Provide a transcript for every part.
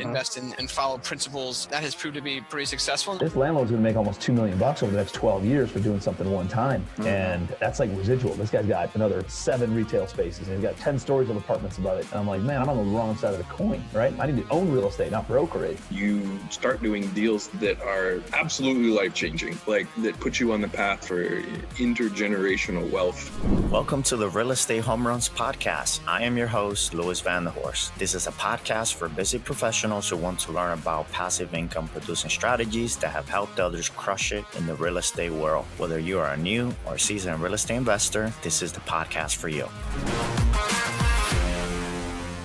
invest in and follow principles. That has proved to be pretty successful. This landlord's going to make almost $2 million over the next 12 years for doing something one time. And that's like residual. This guy's got another 7 retail spaces and he's got 10 stories of apartments above it. And I'm like, man, I'm on the wrong side of the coin, right? I need to own real estate, not broker it. You start doing deals that are absolutely life-changing, like that put you on the path for intergenerational wealth. Welcome to the Real Estate Home Runs podcast. I am your host, Luis Vanderhorst. This is a podcast for busy professionals who want to learn about passive income producing strategies that have helped others crush it in the real estate world. Whether you are a new or seasoned real estate investor, this is the podcast for you.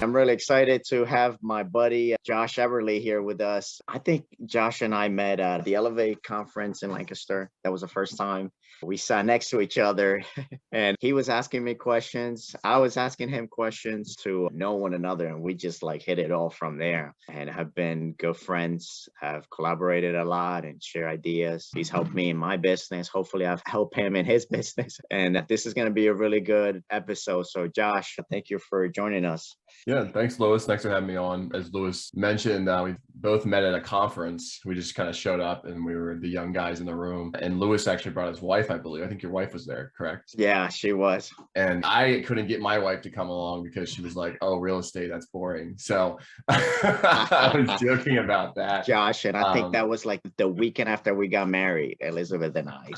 I'm really excited to have my buddy Josh Eberly here with us. I think Josh and I met at the Elevate conference in Lancaster. That was the first time. We sat next to each other and he was asking me questions. I was asking him questions to know one another, and we just like hit it all from there and have been good friends, have collaborated a lot and share ideas. He's helped me in my business. Hopefully I've helped him in his business. And this is going to be a really good episode. So Josh, thank you for joining us. Yeah, thanks, Louis. Thanks for having me on. As Louis mentioned, we both met at a conference. We just kind of showed up and we were the young guys in the room. And Louis actually brought his wife, I believe. I think your wife was there, correct? Yeah, she was. And I couldn't get my wife to come along because she was like, oh, real estate, that's boring. So I was joking about that. Josh, and I think that was like the weekend after we got married, Elizabeth and I,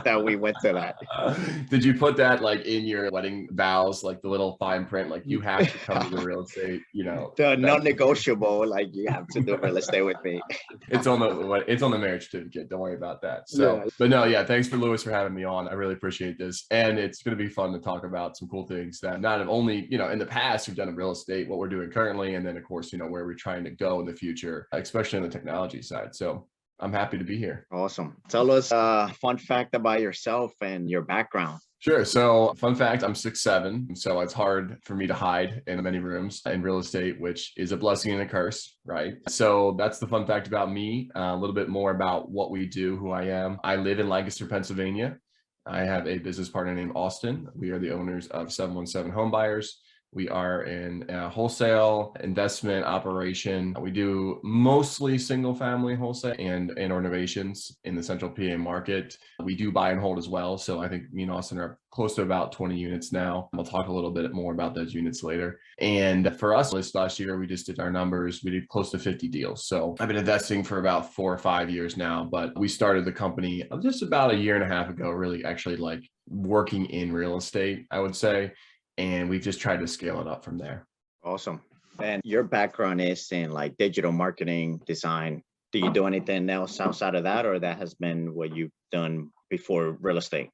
that we went to that. Did you put that like in your wedding vows, like the little fine print, like you have to come to the real estate, you know? The non-negotiable, like you have to do real estate with me. It's on the marriage certificate. Don't worry about that. So, yeah. But no, yeah, thanks for Louis for having me on. I really appreciate this. And it's going to be fun to talk about some cool things that not only, in the past we've done in real estate, what we're doing currently, and then of course, where we're trying to go in the future, especially on the technology side. So I'm happy to be here. Awesome. Tell us a fun fact about yourself and your background. Sure. So fun fact, I'm 6'7", so it's hard for me to hide in many rooms in real estate, which is a blessing and a curse, right? So that's the fun fact about me. A little bit more about what we do, who I am. I live in Lancaster, Pennsylvania. I have a business partner named Austin. We are the owners of 717 Home Buyers. We are in a wholesale investment operation. We do mostly single family wholesale and renovations in the central PA market. We do buy and hold as well. So I think me and Austin are close to about 20 units now. We'll talk a little bit more about those units later. And for us, this last year, we just did our numbers. We did close to 50 deals. So I've been investing for about 4 or 5 years now, but we started the company just about a year and a half ago, really actually like working in real estate, I would say. And we've just tried to scale it up from there. Awesome. And your background is in like digital marketing, design. Do you do anything else outside of that, or that has been what you've done before real estate?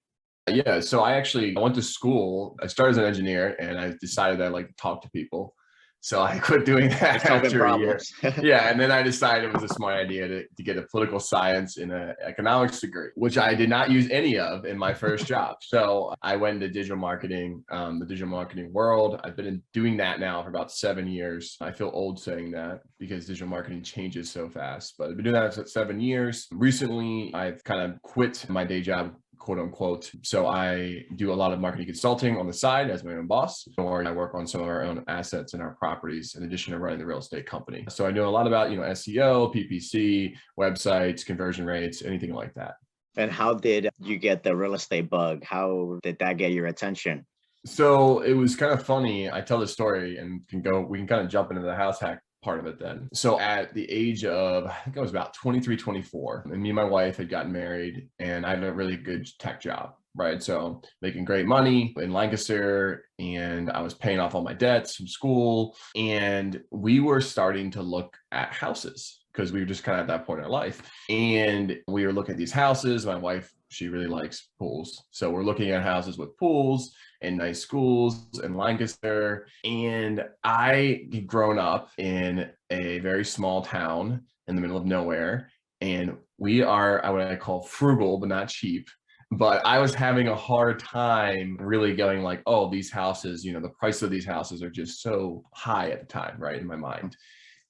Yeah, so I went to school. I started as an engineer and I decided that I like to talk to people. So I quit doing that after a year. Yeah, and then I decided it was a smart idea to get a political science and an economics degree, which I did not use any of in my first job. So I went into digital marketing, the digital marketing world. I've been doing that now for about 7 years. I feel old saying that because digital marketing changes so fast, but I've been doing that for 7 years. Recently, I've kind of quit my day job, quote unquote. So I do a lot of marketing consulting on the side as my own boss, or I work on some of our own assets and our properties in addition to running the real estate company. So I know a lot about, SEO, PPC, websites, conversion rates, anything like that. And how did you get the real estate bug? How did that get your attention? So it was kind of funny. I tell this story and we can kind of jump into the house hack part of it then. So at the age of, I think I was about 23, 24, and me and my wife had gotten married and I had a really good tech job, right? So making great money in Lancaster, and I was paying off all my debts from school, and we were starting to look at houses because we were just kind of at that point in our life. And we were looking at these houses. My wife, she really likes pools. So we're looking at houses with pools and nice schools in Lancaster. And I had grown up in a very small town in the middle of nowhere. And we are what I call frugal, but not cheap. But I was having a hard time really going like, oh, these houses, the price of these houses are just so high at the time, right, in my mind.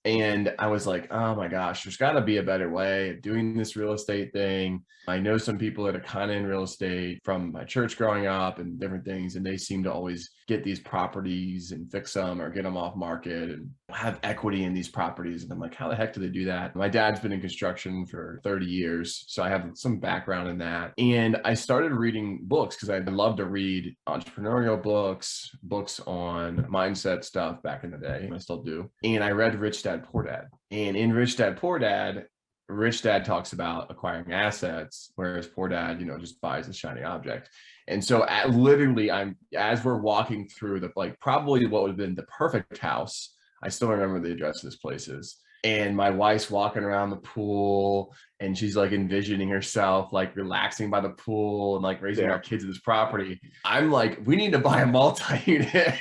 And I was like, oh my gosh, there's got to be a better way of doing this real estate thing. I know some people that are kind of in real estate from my church growing up and different things, and they seem to always get these properties and fix them or get them off market and have equity in these properties. And I'm like, how the heck do they do that? My dad's been in construction for 30 years, so I have some background in that. And I started reading books because I love to read entrepreneurial books, books on mindset stuff back in the day. I still do. And I read Rich Dad, Poor Dad. And in Rich Dad, Poor Dad, Rich Dad talks about acquiring assets, whereas Poor Dad, just buys a shiny object. And so literally, as we're walking through probably what would have been the perfect house. I still remember the address of this place is. And my wife's walking around the pool and she's like envisioning herself like relaxing by the pool and like raising our kids at this property. I'm like, we need to buy a multi-unit.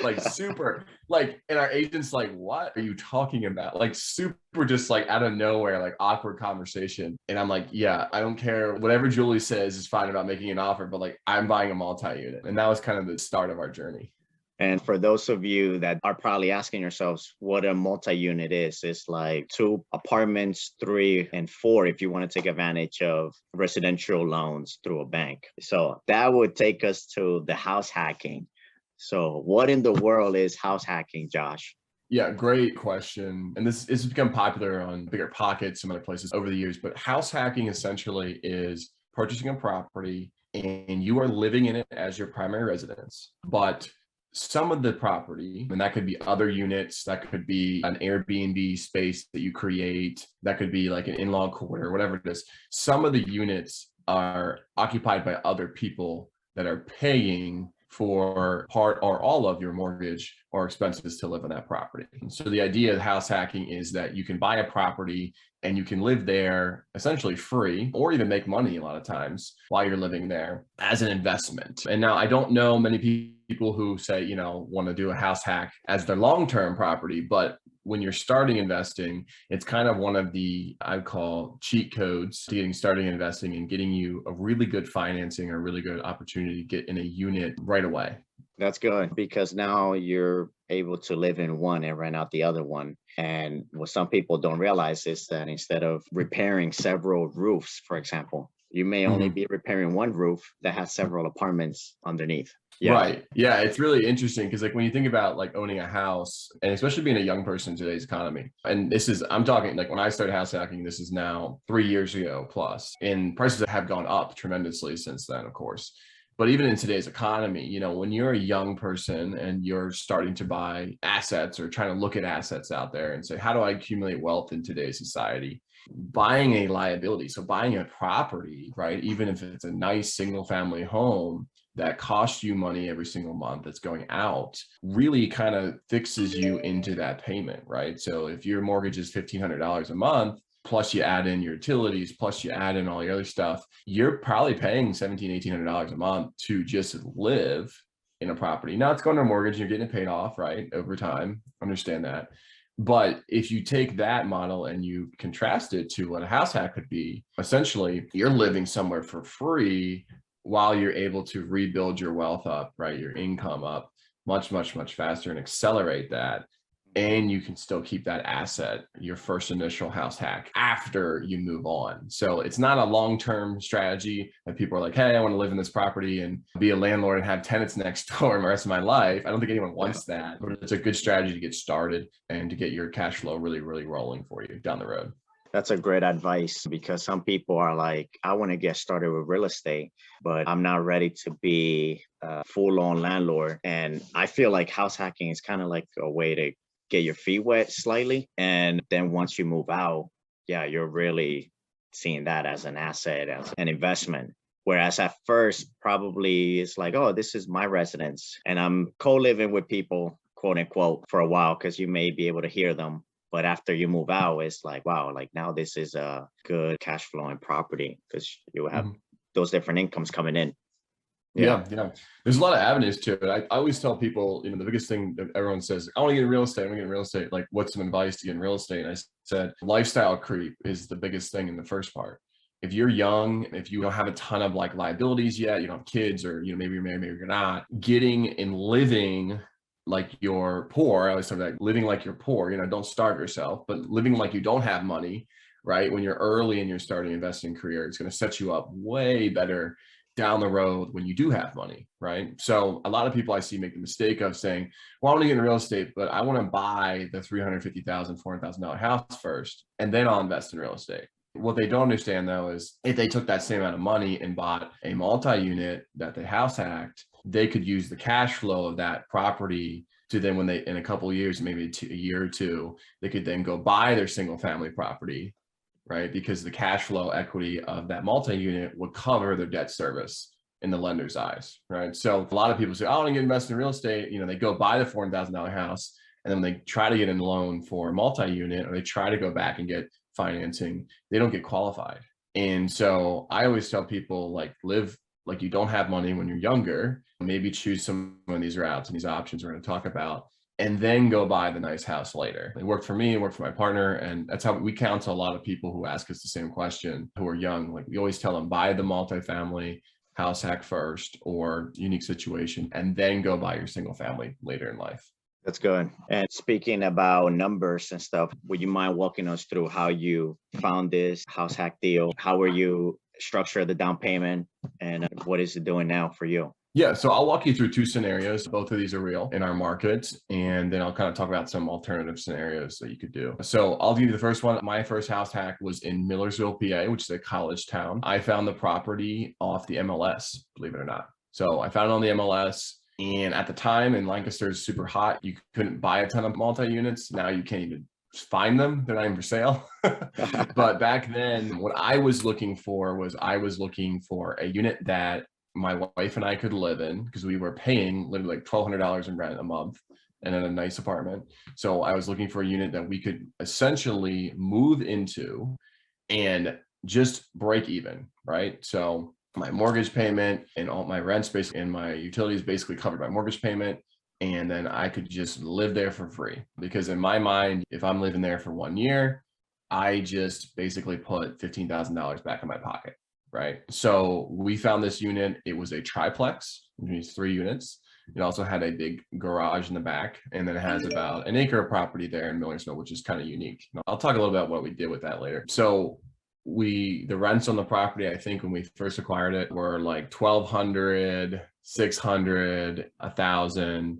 Like super, like, and our agent's like, what are you talking about? Like super just like out of nowhere, like awkward conversation. And I'm like, yeah, I don't care. Whatever Julie says is fine about making an offer, but like I'm buying a multi-unit. And that was kind of the start of our journey. And for those of you that are probably asking yourselves what a multi-unit is, it's like 2 apartments, 3 and 4, if you want to take advantage of residential loans through a bank. So that would take us to the house hacking. So what in the world is house hacking, Josh? Yeah, great question. And this has become popular on Bigger Pockets, some other places over the years. But house hacking essentially is purchasing a property and you are living in it as your primary residence. But some of the property, and that could be other units, that could be an Airbnb space that you create, that could be like an in-law quarter, whatever it is. Some of the units are occupied by other people that are paying for part or all of your mortgage or expenses to live on that property. And so the idea of house hacking is that you can buy a property and you can live there essentially free or even make money a lot of times while you're living there as an investment. And now I don't know many people who say, want to do a house hack as their long-term property, but when you're starting investing, it's kind of one of the, I'd call cheat codes to getting started investing and getting you a really good financing or really good opportunity to get in a unit right away. That's good because now you're able to live in one and rent out the other one. And what some people don't realize is that instead of repairing several roofs, for example, you may only be repairing one roof that has several apartments underneath. Yeah. Right. Yeah. It's really interesting because like when you think about like owning a house and especially being a young person in today's economy, and I'm talking like when I started house hacking, this is now 3 years ago plus, and prices have gone up tremendously since then, of course. But even in today's economy, when you're a young person and you're starting to buy assets or trying to look at assets out there and say, how do I accumulate wealth in today's society? Buying a liability, so buying a property, right? Even if it's a nice single family home that costs you money every single month that's going out, really kind of fixes you into that payment, right? So if your mortgage is $1,500 a month, plus you add in your utilities, plus you add in all your other stuff, you're probably paying $1,700, $1,800 a month to just live in a property. Now it's going to a mortgage, you're getting it paid off, right? Over time, understand that. But if you take that model and you contrast it to what a house hack could be, essentially you're living somewhere for free while you're able to rebuild your wealth up, right? Your income up much, much, much faster and accelerate that. And you can still keep that asset, your first initial house hack, after you move on. So it's not a long-term strategy that people are like, hey, I want to live in this property and be a landlord and have tenants next door the rest of my life. I don't think anyone wants that, but it's a good strategy to get started and to get your cash flow really, really rolling for you down the road. That's a great advice because some people are like, I want to get started with real estate, but I'm not ready to be a full-on landlord. And I feel like house hacking is kind of like a way to get your feet wet slightly. And then once you move out, you're really seeing that as an asset, as an investment. Whereas at first, probably it's like, oh, this is my residence. And I'm co-living with people, quote unquote, for a while, because you may be able to hear them. But after you move out, it's like, wow, like now this is a good cash flowing property because you have those different incomes coming in. Yeah. There's a lot of avenues to it. I always tell people, the biggest thing that everyone says, I want to get in real estate. I want to get in real estate. Like, what's some advice to get in real estate? And I said, lifestyle creep is the biggest thing in the first part. If you're young, if you don't have a ton of like liabilities yet, you don't have kids, or maybe you're married, maybe you're not, getting and living like you're poor. I always say that, living like you're poor, don't starve yourself, but living like you don't have money, right? When you're early in your starting investing career, it's going to set you up way better down the road when you do have money, right? So a lot of people I see make the mistake of saying, well, I want to get in real estate, but I want to buy the $350,000, $400,000 house first, and then I'll invest in real estate. What they don't understand though is if they took that same amount of money and bought a multi-unit that they house hacked, they could use the cash flow of that property to then when they, in a couple of years, maybe a year or two, they could then go buy their single family property, right? Because the cash flow equity of that multi-unit would cover their debt service in the lender's eyes, right? So a lot of people say, oh, I want to get invested in real estate. You know, they go buy the $400,000 house, and then they try to get a loan for a multi-unit, or they try to go back and get financing, they don't get qualified. And so I always tell people, like, live like you don't have money when you're younger, maybe choose some of these routes and these options we're going to talk about, and then go buy the nice house later. It worked for me, it worked for my partner. And that's how we counsel a lot of people who ask us the same question, who are young. Like, we always tell them, buy the multifamily house hack first or unique situation, and then go buy your single family later in life. That's good. And speaking about numbers and stuff, would you mind walking us through how you found this house hack deal? How were you structure the down payment, and what is it doing now for you? Yeah, so I'll walk you through two scenarios. Both of these are real in our market, and then I'll kind of talk about some alternative scenarios that you could do. So I'll give you the first one. My first house hack was in Millersville, PA, which is a college town. I found the property off the MLS, believe it or not. So I found it on the MLS. And at the time, in Lancaster, is super hot. You couldn't buy a ton of multi-units. Now you can't even find them. They're not even for sale. But back then, what I was looking for was a unit that my wife and I could live in, because we were paying literally like $1,200 in rent a month and in a nice apartment. So I was looking for a unit that we could essentially move into and just break even, right? So my mortgage payment and all my rents basically and my utilities basically covered my mortgage payment. And then I could just live there for free, because in my mind, if I'm living there for 1 year, I just basically put $15,000 back in my pocket, right? So we found this unit. It was a triplex, which means 3 units. It also had a big garage in the back, and then it has about an acre of property there in Millersville, which is kind of unique. I'll talk a little about what we did with that later. So the rents on the property, I think when we first acquired it, were like $1,200, $600, $1,000.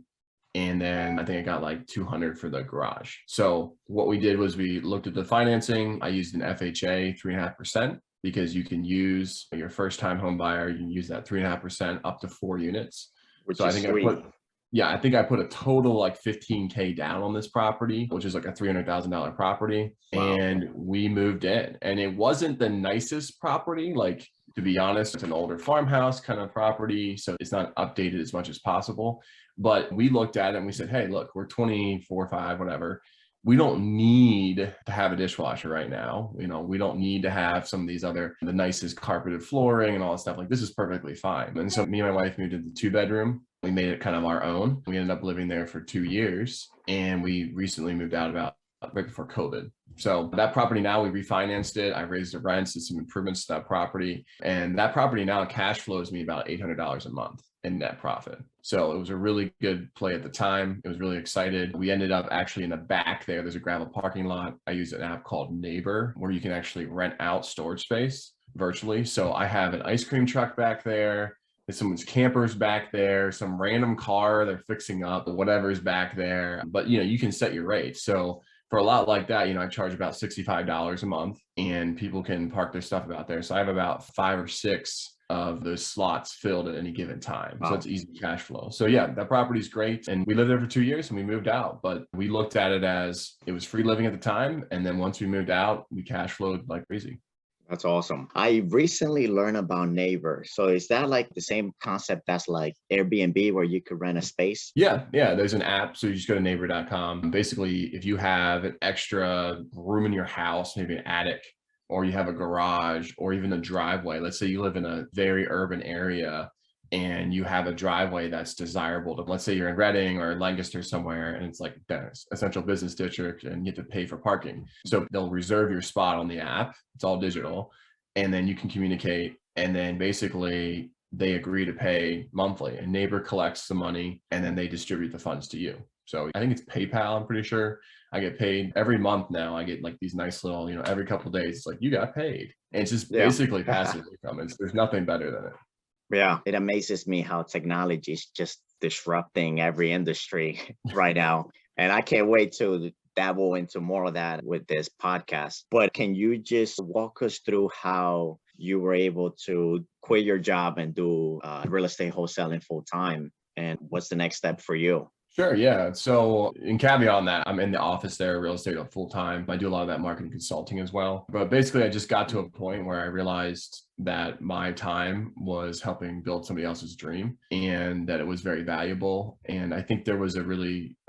And then I think I got like $200 for the garage. So what we did was we looked at the financing. I used an FHA 3.5%, because you can use your first time home buyer. You can use that 3.5% up to 4 units. Which so is I think sweet. I think I put a total like $15K down on this property, which is like a $300,000 property. Wow. And we moved in, and it wasn't the nicest property. Like, to be honest, it's an older farmhouse kind of property, so it's not updated as much as possible. But we looked at it and we said, hey, look, we're 24, 5, whatever. We don't need to have a dishwasher right now. You know, we don't need to have some of these the nicest carpeted flooring and all that stuff. Like, this is perfectly fine. And so me and my wife moved into the 2-bedroom. We made it kind of our own. We ended up living there for 2 years, and we recently moved out about right before COVID. So that property now, we refinanced it. I raised the rents, did some improvements to that property. And that property now cash flows me about $800 a month in net profit. So it was a really good play at the time. It was really excited. We ended up actually in the back there's a gravel parking lot. I use an app called Neighbor, where you can actually rent out storage space virtually. So I have an ice cream truck back there. There's someone's campers back there, some random car they're fixing up, whatever's back there. But, you know, you can set your rate. So for a lot like that, you know, I charge about $65 a month, and people can park their stuff out there. So I have about 5 or 6 of those slots filled at any given time. Wow. So it's easy cash flow. So yeah, that property is great. And we lived there for 2 years and we moved out, but we looked at it as it was free living at the time. And then once we moved out, we cash flowed like crazy. That's awesome. I recently learned about Neighbor. So is that like the same concept that's like Airbnb, where you could rent a space? Yeah. There's an app. So you just go to neighbor.com. Basically, if you have an extra room in your house, maybe an attic, or you have a garage, or even a driveway. Let's say you live in a very urban area and you have a driveway that's desirable to, let's say you're in Reading or Lancaster somewhere, and it's like the essential business district and you have to pay for parking. So they'll reserve your spot on the app. It's all digital. And then you can communicate, and then basically they agree to pay monthly, and Neighbor collects the money and then they distribute the funds to you. So I think it's PayPal, I'm pretty sure. I get paid every month now. I get like these nice little, every couple of days, it's like, you got paid. And it's just basically passive income. There's nothing better than it. Yeah, it amazes me how technology is just disrupting every industry right now. And I can't wait to dabble into more of that with this podcast. But can you just walk us through how you were able to quit your job and do real estate wholesaling full time? And what's the next step for you? Sure, yeah. So in caveat on that, I'm in the office there, real estate full time. I do a lot of that marketing consulting as well. But basically, I just got to a point where I realized that my time was helping build somebody else's dream and that it was very valuable. And I think there was a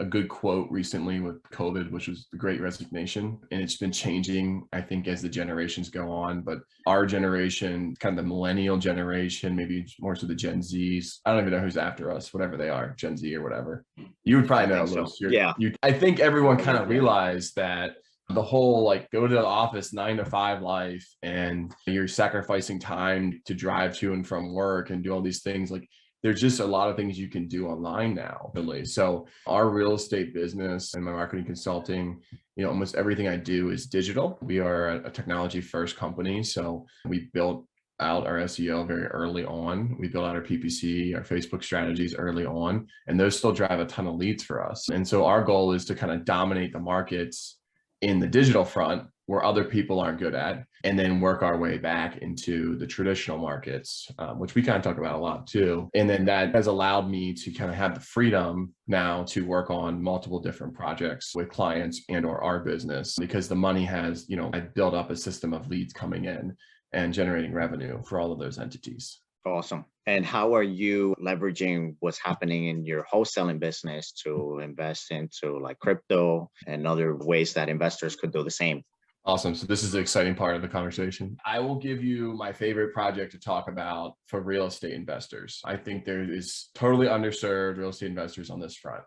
good quote recently with COVID, which was the Great Resignation. And it's been changing, I think, as the generations go on. But our generation, kind of the millennial generation, maybe more so the Gen Zs, I don't even know who's after us, whatever they are, Gen Z or whatever. You would probably know, Louis. Yeah. I think everyone kind of realized that the whole like go to the office 9 to 5 life and you're sacrificing time to drive to and from work and do all these things. Like there's just a lot of things you can do online now, really. So our real estate business and my marketing consulting, almost everything I do is digital. We are a technology first company. So we built out our SEO very early on. We built out our PPC, our Facebook strategies early on, and those still drive a ton of leads for us. And so our goal is to kind of dominate the markets in the digital front where other people aren't good at, and then work our way back into the traditional markets, which we kind of talk about a lot too. And then that has allowed me to kind of have the freedom now to work on multiple different projects with clients and or our business, because the money has, I built up a system of leads coming in and generating revenue for all of those entities. Awesome. And how are you leveraging what's happening in your wholesaling business to invest into like crypto and other ways that investors could do the same? Awesome. So this is the exciting part of the conversation. I will give you my favorite project to talk about for real estate investors. I think there is totally underserved real estate investors on this front.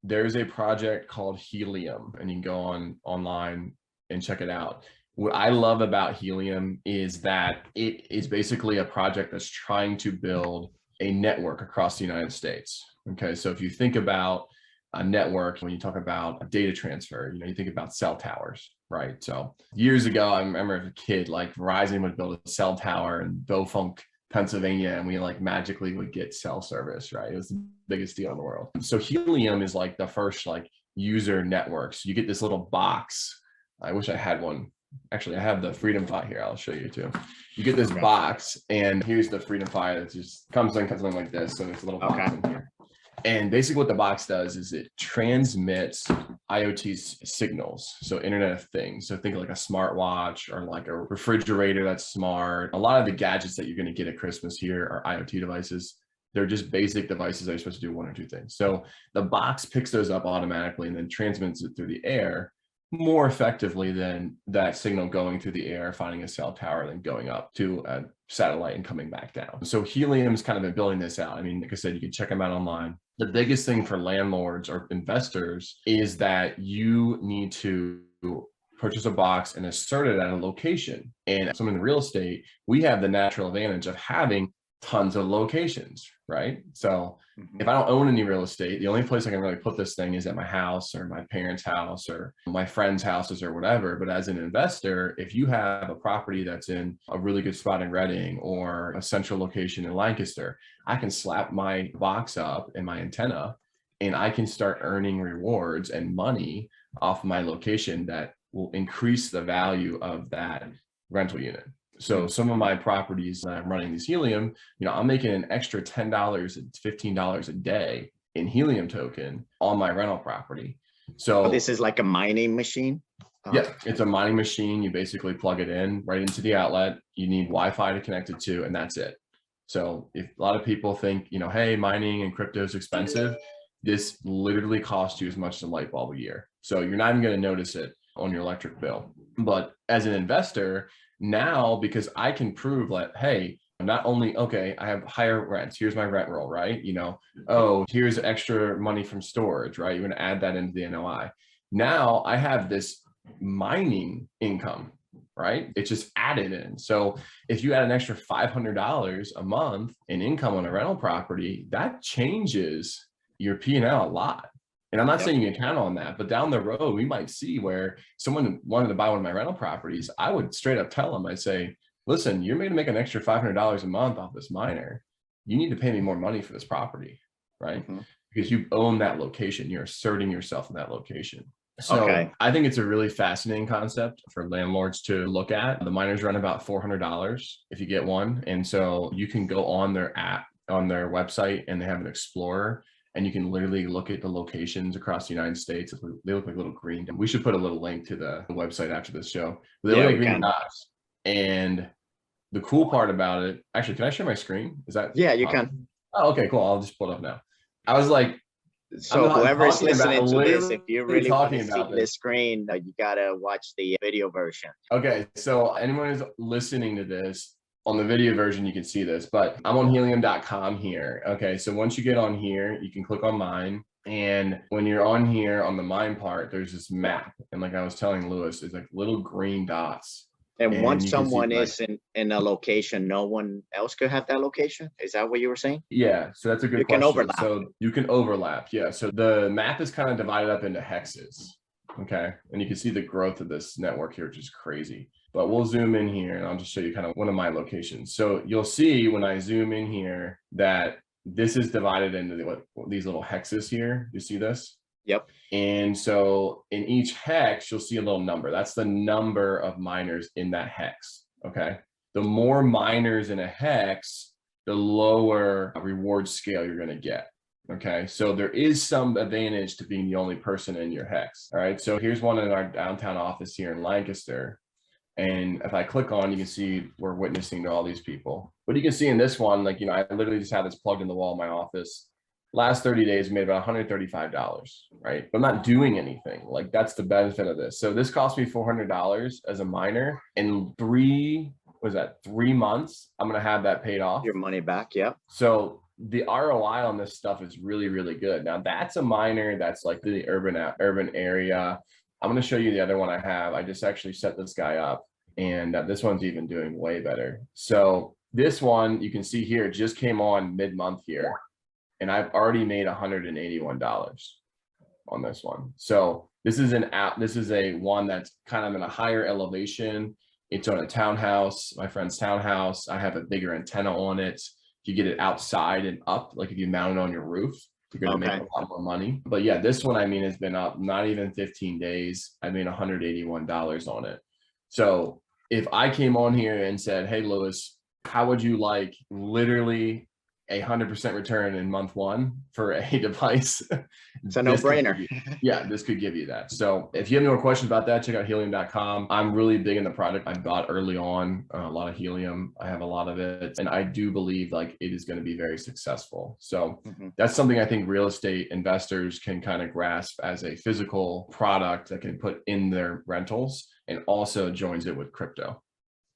There's a project called Helium, and you can go online and check it out. What I love about Helium is that it is basically a project that's trying to build a network across the United States. Okay, so if you think about a network, when you talk about data transfer, you think about cell towers, right? So years ago, I remember as a kid, like Verizon would build a cell tower in Beaufort, Pennsylvania, and we like magically would get cell service, right? It was the biggest deal in the world. So Helium is like the first like user network. So you get this little box. I wish I had one. Actually, I have the Freedom Fi here. I'll show you too. You get this box, and here's the Freedom Fi that just comes in something like this. So there's a little box in here. And basically what the box does is it transmits IoT signals. So Internet of Things. So think of like a smartwatch or like a refrigerator that's smart. A lot of the gadgets that you're going to get at Christmas here are IoT devices. They're just basic devices that are supposed to do one or two things. So the box picks those up automatically and then transmits it through the air more effectively than that signal going through the air, finding a cell tower, then going up to a satellite and coming back down. So Helium's kind of been building this out. I mean, like I said, you can check them out online. The biggest thing for landlords or investors is that you need to purchase a box and assert it at a location. And someone in real estate, we have the natural advantage of having tons of locations, right? So if I don't own any real estate, the only place I can really put this thing is at my house or my parents' house or my friends' houses or whatever. But as an investor, if you have a property that's in a really good spot in Reading or a central location in Lancaster, I can slap my box up and my antenna and I can start earning rewards and money off my location that will increase the value of that rental unit. So some of my properties that I'm running this Helium, I'm making an extra $10 and $15 a day in Helium token on my rental property. So this is like a mining machine? Yeah, it's a mining machine. You basically plug it in right into the outlet. You need Wi-Fi to connect it to, and that's it. So if a lot of people think, hey, mining and crypto is expensive, this literally costs you as much as a light bulb a year. So you're not even going to notice it on your electric bill. But as an investor, now, because I can prove that, hey, not only, okay, I have higher rents. Here's my rent roll, right? Oh, here's extra money from storage, right? You're going to add that into the NOI. Now I have this mining income, right? It's just added in. So if you add an extra $500 a month in income on a rental property, that changes your P&L a lot. And I'm not saying you can count on that, but down the road, we might see where someone wanted to buy one of my rental properties. I would straight up tell them, I'd say, listen, you're going to make an extra $500 a month off this miner. you need to pay me more money for this property, right? Mm-hmm. Because you own that location. You're asserting yourself in that location. So Okay. I think it's a really fascinating concept for landlords to look at. The miners run about $400 if you get one. And so you can go on their app, on their website, and they have an explorer, and you can literally look at the locations across the United States. They look like little green. We should put a little link to the website after this show. They look like green dots. And the cool part about it, actually, can I share my screen? Is that? Yeah, you can. Oh, okay, cool. I'll just pull it up now. I was like, so whoever's listening to this, if you really want to see about the screen, you gotta watch the video version. Okay, so anyone who's listening to this, on the video version, you can see this, but I'm on helium.com here. Okay, so once you get on here, you can click on mine. And when you're on here on the mine part, there's this map. And like I was telling Lewis, it's like little green dots. And once someone is in a location, no one else could have that location? Is that what you were saying? Yeah, so that's a good question. You can overlap. So you can overlap, yeah. So the map is kind of divided up into hexes, okay? And you can see the growth of this network here, which is crazy. But we'll zoom in here and I'll just show you kind of one of my locations. So you'll see when I zoom in here that this is divided into these little hexes here. You see this? Yep. And so in each hex, you'll see a little number. That's the number of miners in that hex, okay? The more miners in a hex, the lower reward scale you're gonna get, okay? So there is some advantage to being the only person in your hex, all right? So here's one in our downtown office here in Lancaster. And if I click on, you can see we're witnessing to all these people. But you can see in this one, like, I literally just have this plugged in the wall in my office. Last 30 days, made about $135, right? But I'm not doing anything. Like, that's the benefit of this. So this cost me $400 as a miner. In 3 months, I'm gonna have that paid off. Your money back, yep. So the ROI on this stuff is really, really good. Now that's a miner that's like the urban area. I'm gonna show you the other one I have. I just actually set this guy up, and this one's even doing way better. So this one, you can see here, it just came on mid-month here. And I've already made $181 on this one. So this is an app. This is a one that's kind of in a higher elevation. It's on a townhouse, my friend's townhouse. I have a bigger antenna on it. If you get it outside and up, like if you mount it on your roof, you're going to make a lot more money. But yeah, this one, has been up not even 15 days. I made $181 on it. So if I came on here and said, hey, Lewis, how would you like literally 100% return in month 1 for a device? It's a no-brainer. Yeah, this could give you that. So if you have any more questions about that, check out helium.com. I'm really big in the product. I bought early on a lot of helium. I have a lot of it, and I do believe like it is going to be very successful. So that's something I think real estate investors can kind of grasp as a physical product that can put in their rentals, and also joins it with crypto.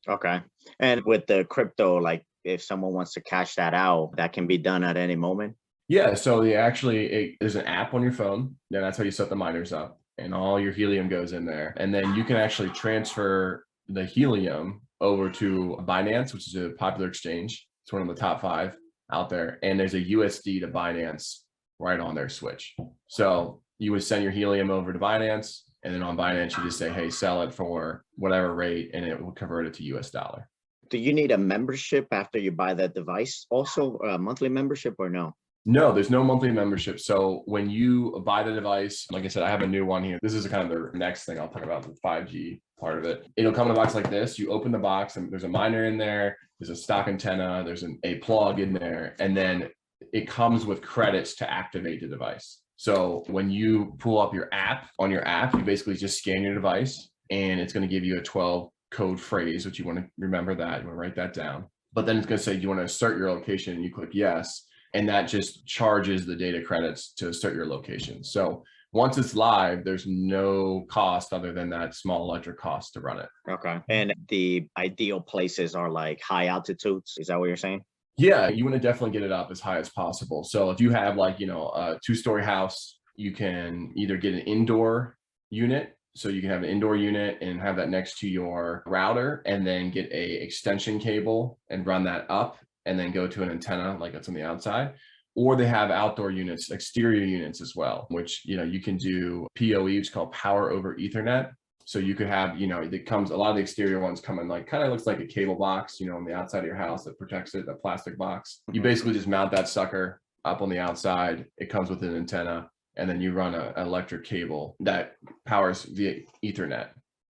Okay. And with the crypto, like, if someone wants to cash that out, that can be done at any moment? Yeah, so there's an app on your phone, and that's how you set the miners up, and all your helium goes in there. And then you can actually transfer the helium over to Binance, which is a popular exchange. It's one of the top 5 out there. And there's a USD to Binance right on their switch. So you would send your helium over to Binance, and then on Binance, you just say, hey, sell it for whatever rate, and it will convert it to US dollar. Do you need a membership after you buy that device? Also a monthly membership or no? No, there's no monthly membership. So when you buy the device, like I said, I have a new one here. This is kind of the next thing I'll talk about, the 5G part of it. It'll come in a box like this. You open the box and there's a miner in there. There's a stock antenna. There's a plug in there. And then it comes with credits to activate the device. So when you pull up your app, you basically just scan your device, and it's going to give you a 12 code phrase, which you want to remember that, you want to write that down. But then it's going to say, you want to assert your location, and you click yes. And that just charges the data credits to assert your location. So once it's live, there's no cost other than that small electric cost to run it. Okay. And the ideal places are like high altitudes. Is that what you're saying? Yeah, you want to definitely get it up as high as possible. So if you have like, a 2-story house, you can either get an indoor unit. So you can have an indoor unit and have that next to your router, and then get a extension cable and run that up, and then go to an antenna like that's on the outside. Or they have outdoor units, exterior units as well, which, you can do PoE, which is called power over Ethernet. So you could have, it comes, a lot of the exterior ones come in like, kind of looks like a cable box, on the outside of your house that protects it, a plastic box. You basically just mount that sucker up on the outside. It comes with an antenna, and then you run an electric cable that powers via Ethernet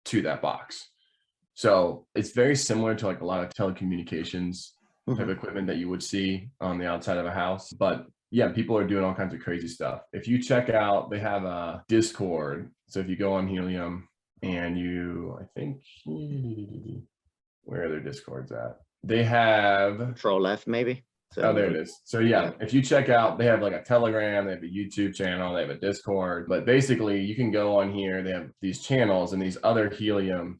to that box. So it's very similar to like a lot of telecommunications type equipment that you would see on the outside of a house. But yeah, people are doing all kinds of crazy stuff. If you check out, they have a Discord. So if you go on Helium and I think, where are their Discords at? They have Control F maybe. Oh, there it is. So yeah, if you check out, they have like a Telegram, they have a YouTube channel, they have a Discord, but basically you can go on here, they have these channels and these other Helium.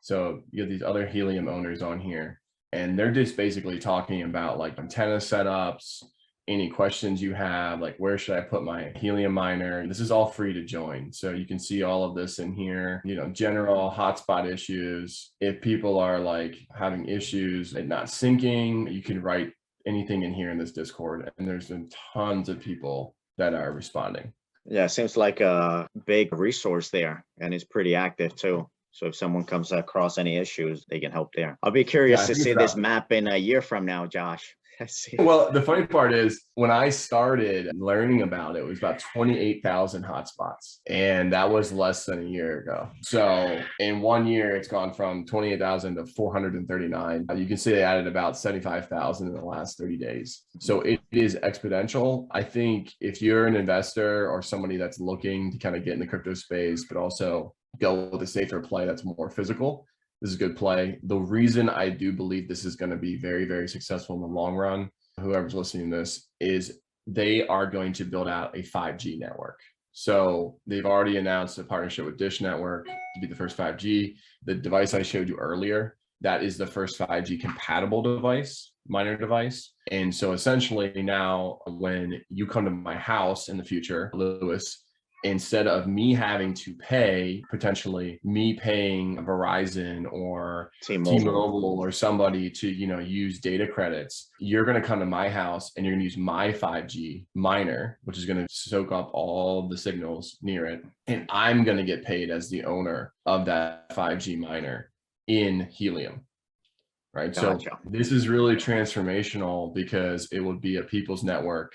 So you have these other Helium owners on here, and they're just basically talking about like antenna setups, any questions you have, like where should I put my Helium miner? This is all free to join. So you can see all of this in here, general hotspot issues. If people are like having issues and not syncing, you can write anything in here in this Discord, and there's been tons of people that are responding. Yeah, seems like a big resource there, and it's pretty active too. So if someone comes across any issues, they can help there. I'll be curious to see this map in a year from now, Josh. Well, the funny part is when I started learning about it, it was about 28,000 hotspots, and that was less than a year ago. So in 1 year, it's gone from 28,000 to 439. You can see they added about 75,000 in the last 30 days. So it is exponential. I think if you're an investor or somebody that's looking to kind of get in the crypto space, but also go with a safer play that's more physical, this is a good play. The reason I do believe this is going to be very, very successful in the long run, whoever's listening to this, is they are going to build out a 5G network. So they've already announced a partnership with Dish Network to be the first 5G. The device I showed you earlier, that is the first 5G compatible device, miner device. And so essentially now when you come to my house in the future, Lewis, instead of me having to pay, potentially me paying Verizon or T-Mobile or somebody to, use data credits, you're going to come to my house and you're going to use my 5G miner, which is going to soak up all the signals near it. And I'm going to get paid as the owner of that 5G miner in Helium. Right. Gotcha. So this is really transformational because it would be a people's network.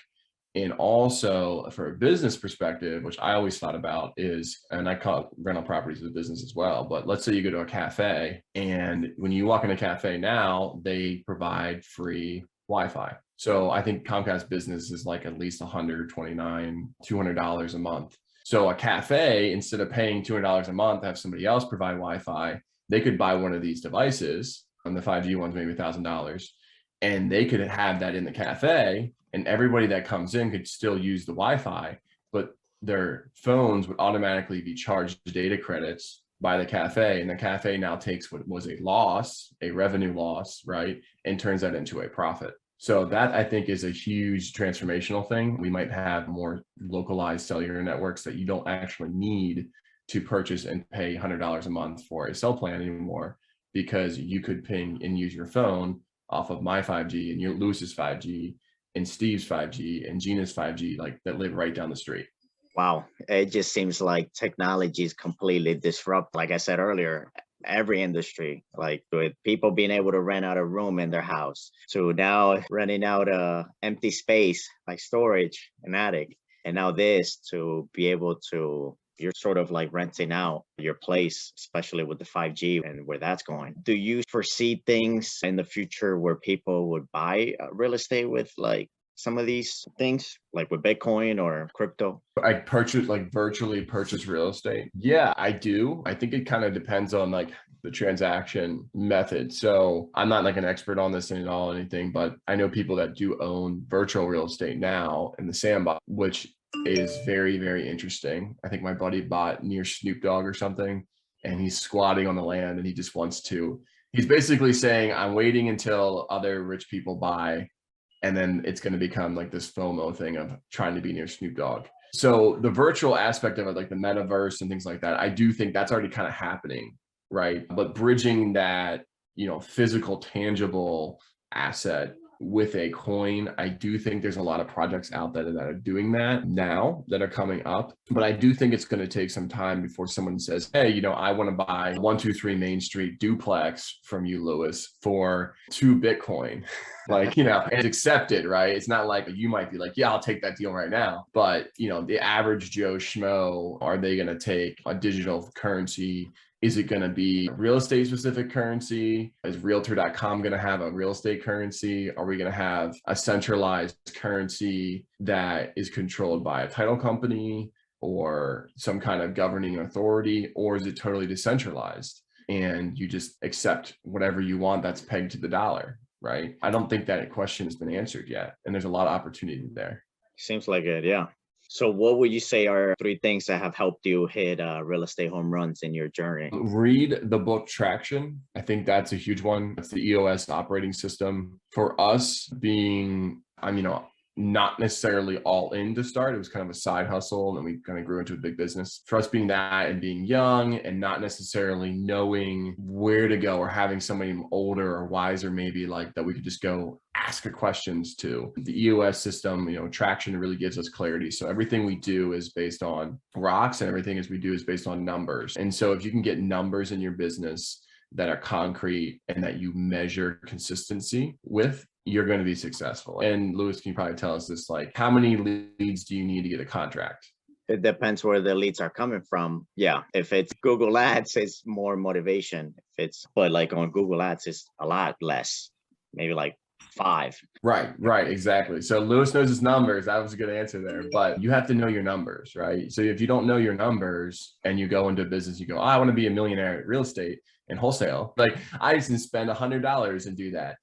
And also for a business perspective, which I always thought about is, and I call rental properties a business as well, but let's say you go to a cafe, and when you walk in a cafe now, they provide free Wi-Fi. So I think Comcast Business is like at least $129, $200 a month. So a cafe, instead of paying $200 a month to have somebody else provide Wi-Fi, they could buy one of these devices, and the 5G one's maybe $1,000, and they could have that in the cafe. And everybody that comes in could still use the Wi-Fi, but their phones would automatically be charged data credits by the cafe. And the cafe now takes what was a loss, a revenue loss, right, and turns that into a profit. So that I think is a huge transformational thing. We might have more localized cellular networks that you don't actually need to purchase and pay $100 a month for a cell plan anymore, because you could ping and use your phone off of my 5G and your Lewis's 5G and Steve's 5G and Gina's 5G, like that live right down the street. Wow. It just seems like technology is completely disrupt, like I said earlier, every industry, like with people being able to rent out a room in their house to now renting out a empty space like storage, an attic, and now this to be able to, you're sort of like renting out your place, especially with the 5G and where that's going. Do you foresee things in the future where people would buy real estate with like some of these things, like with Bitcoin or crypto? I virtually purchase real estate. Yeah, I do. I think it kind of depends on like the transaction method. So I'm not like an expert on this at all, anything, but I know people that do own virtual real estate now in the sandbox, which is very, very interesting. I think my buddy bought near Snoop Dogg or something, and he's squatting on the land, and he just wants to, he's basically saying, I'm waiting until other rich people buy, and then it's going to become like this FOMO thing of trying to be near Snoop Dogg. So the virtual aspect of it, like the metaverse and things like that, I do think that's already kind of happening, right? But bridging that, physical, tangible asset with a coin. I do think there's a lot of projects out there that are doing that now that are coming up, but I do think it's going to take some time before someone says, hey, you know, I want to buy 123 Main Street duplex from you, Luis, for 2 Bitcoin. Like, you know, it's accepted, right? It's not like you might be like, yeah, I'll take that deal right now. But, you know, the average Joe Schmo, are they going to take a digital currency? Is it going to be real estate specific currency? Is realtor.com going to have a real estate currency? Are we going to have a centralized currency that is controlled by a title company or some kind of governing authority? Or is it totally decentralized and you just accept whatever you want that's pegged to the dollar, right? I don't think that question has been answered yet. And there's a lot of opportunity there. Seems like it, yeah. So what would you say are 3 things that have helped you hit real estate home runs in your journey? Read the book Traction. I think that's a huge one. It's the EOS operating system. For us being, not necessarily all in to start. It was kind of a side hustle and we kind of grew into a big business. For us being that and being young and not necessarily knowing where to go or having somebody older or wiser maybe like that we could just go ask questions to. The EOS system, Traction really gives us clarity. So everything we do is based on rocks and everything we do is based on numbers. And so if you can get numbers in your business that are concrete and that you measure consistency with, you're going to be successful. And Luis, can you probably tell us this, like how many leads do you need to get a contract? It depends where the leads are coming from. Yeah. If it's Google Ads, it's more motivation. But like on Google Ads, it's a lot less, maybe like 5. Right, exactly. So Luis knows his numbers. That was a good answer there, but you have to know your numbers, right? So if you don't know your numbers and you go into business, you go, I want to be a millionaire at real estate and wholesale. Like I just can spend $100 and do that.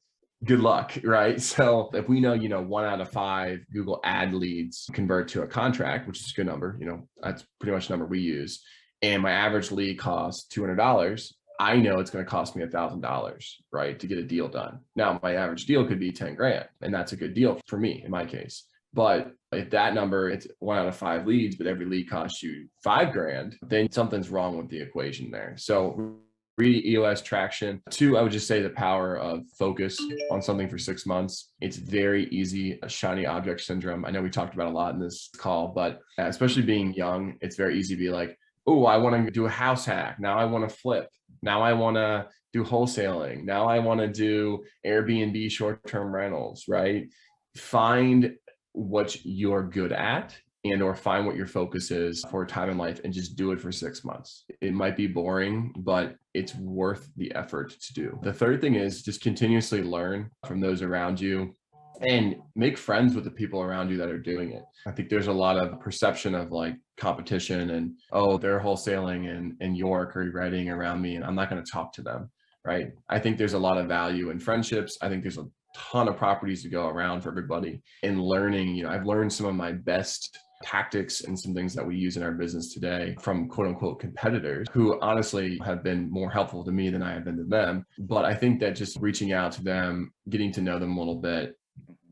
Good luck, right? So if we know, 1 out of 5 Google ad leads convert to a contract, which is a good number, that's pretty much the number we use. And my average lead costs $200. I know it's going to cost me $1,000, right, to get a deal done. Now, my average deal could be 10 grand, and that's a good deal for me in my case. But if that number, it's 1 out of 5 leads, but every lead costs you 5 grand, then something's wrong with the equation there. So read EOS Traction. 2, I would just say the power of focus on something for 6 months. It's very easy, a shiny object syndrome. I know we talked about a lot in this call, but especially being young, it's very easy to be like, oh, I want to do a house hack. Now I want to flip. Now I want to do wholesaling. Now I want to do Airbnb short-term rentals, right? Find what you're good at and or find what your focus is for a time in life and just do it for 6 months. It might be boring, but it's worth the effort to do. The third thing is just continuously learn from those around you and make friends with the people around you that are doing it. I think there's a lot of perception of like competition and, oh, they're wholesaling in York or Reading around me and I'm not going to talk to them, right? I think there's a lot of value in friendships. I think there's a ton of properties to go around for everybody. And learning, I've learned some of my best tactics and some things that we use in our business today from quote unquote competitors who honestly have been more helpful to me than I have been to them. But I think that just reaching out to them, getting to know them a little bit,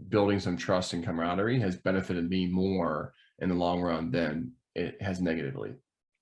building some trust and camaraderie has benefited me more in the long run than it has negatively.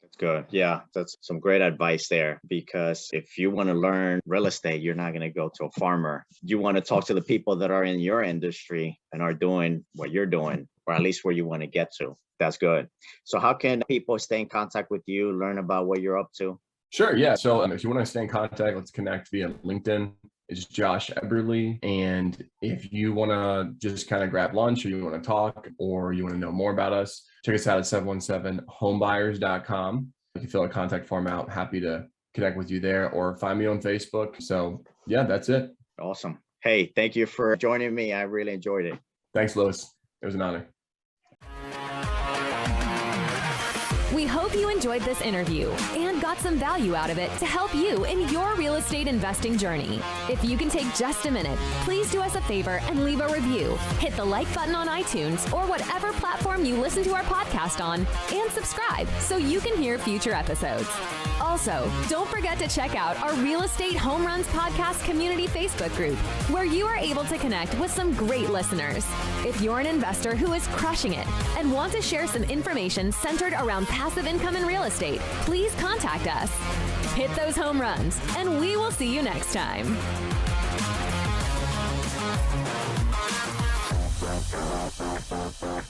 That's good. Yeah, that's some great advice there, because if you want to learn real estate, you're not going to go to a farmer. You want to talk to the people that are in your industry and are doing what you're doing, or at least where you want to get to. That's good. So how can people stay in contact with you, learn about what you're up to? Sure. Yeah. So if you want to stay in contact, let's connect via LinkedIn. It's Josh Eberly. And if you want to just kind of grab lunch or you want to talk or you want to know more about us, check us out at 717homebuyers.com. You can fill a contact form out. Happy to connect with you there or find me on Facebook. So yeah, that's it. Awesome. Hey, thank you for joining me. I really enjoyed it. Thanks, Luis. It was an honor. We hope you enjoyed this interview and got some value out of it to help you in your real estate investing journey. If you can take just a minute, please do us a favor and leave a review. Hit the like button on iTunes or whatever platform you listen to our podcast on, and subscribe so you can hear future episodes. Also, don't forget to check out our Real Estate Home Runs Podcast Community Facebook group, where you are able to connect with some great listeners. If you're an investor who is crushing it and want to share some information centered around passive income in real estate, please contact us. Hit those home runs, and we will see you next time.